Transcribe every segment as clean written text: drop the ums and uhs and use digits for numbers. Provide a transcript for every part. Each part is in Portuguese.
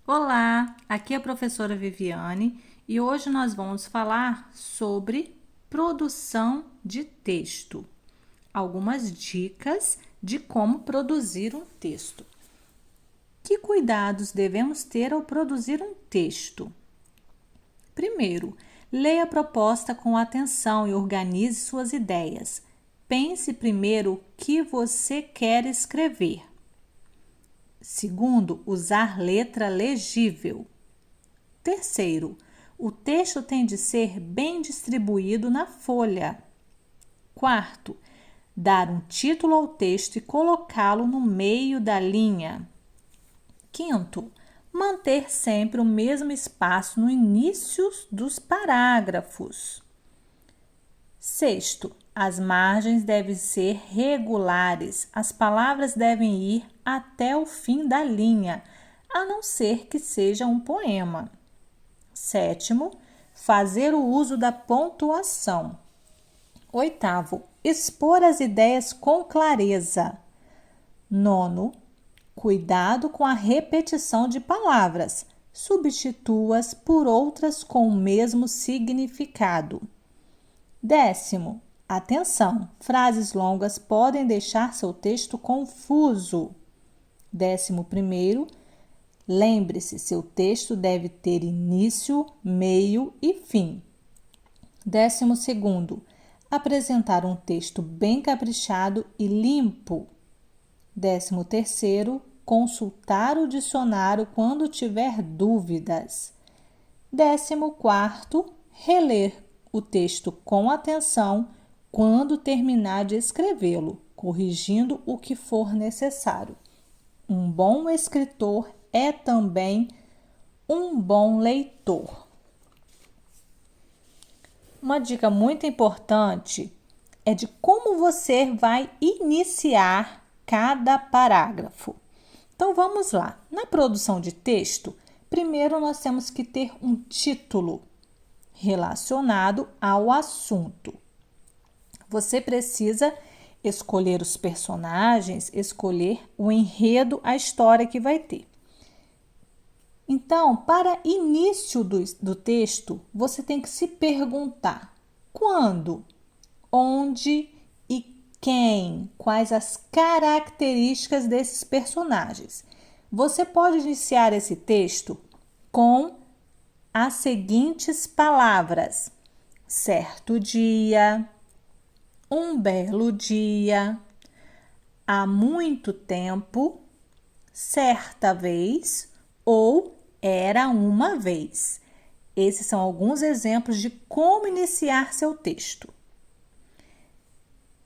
Olá, aqui é a professora Viviane e hoje nós vamos falar sobre produção de texto. Algumas dicas de como produzir um texto. Que cuidados devemos ter ao produzir um texto? Primeiro, leia a proposta com atenção e organize suas ideias. Pense primeiro o que você quer escrever. Segundo, usar letra legível. Terceiro, o texto tem de ser bem distribuído na folha. Quarto, dar um título ao texto e colocá-lo no meio da linha. Quinto, manter sempre o mesmo espaço no início dos parágrafos. Sexto, as margens devem ser regulares, as palavras devem ir até o fim da linha, a não ser que seja um poema. Sétimo, fazer o uso da pontuação. Oitavo, expor as ideias com clareza. Nono, cuidado com a repetição de palavras. Substitua-as por outras com o mesmo significado. Décimo, atenção, frases longas podem deixar seu texto confuso. 11º, lembre-se, seu texto deve ter início, meio e fim. 12º, apresentar um texto bem caprichado e limpo. 13º, consultar o dicionário quando tiver dúvidas. 14º, reler o texto com atenção quando terminar de escrevê-lo, corrigindo o que for necessário. Um bom escritor é também um bom leitor. Uma dica muito importante é de como você vai iniciar cada parágrafo. Então vamos lá. Na produção de texto, primeiro nós temos que ter um título relacionado ao assunto. Você precisa escolher os personagens, escolher o enredo, a história que vai ter. Então, para início do texto, você tem que se perguntar quando, onde e quem, quais as características desses personagens. Você pode iniciar esse texto com as seguintes palavras: certo dia, um belo dia, há muito tempo, certa vez ou era uma vez. Esses são alguns exemplos de como iniciar seu texto.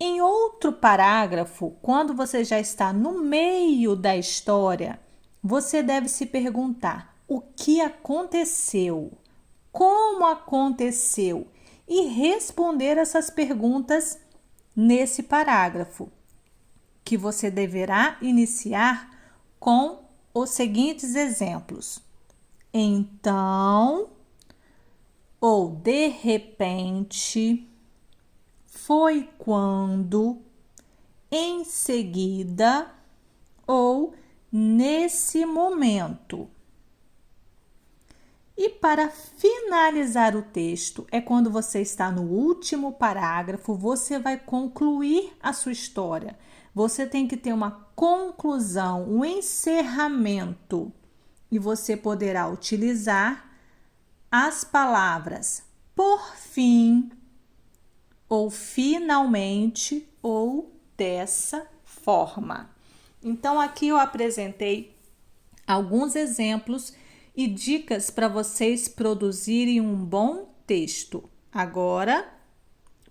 Em outro parágrafo, quando você já está no meio da história, você deve se perguntar: o que aconteceu? Como aconteceu? E responder essas perguntas nesse parágrafo, que você deverá iniciar com os seguintes exemplos. Então, ou de repente, foi quando, em seguida ou nesse momento. E para finalizar o texto, é quando você está no último parágrafo, você vai concluir a sua história. Você tem que ter uma conclusão, um encerramento. E você poderá utilizar as palavras por fim, ou finalmente, ou dessa forma. Então, aqui eu apresentei alguns exemplos e dicas para vocês produzirem um bom texto. Agora,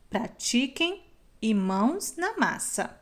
pratiquem e mãos na massa.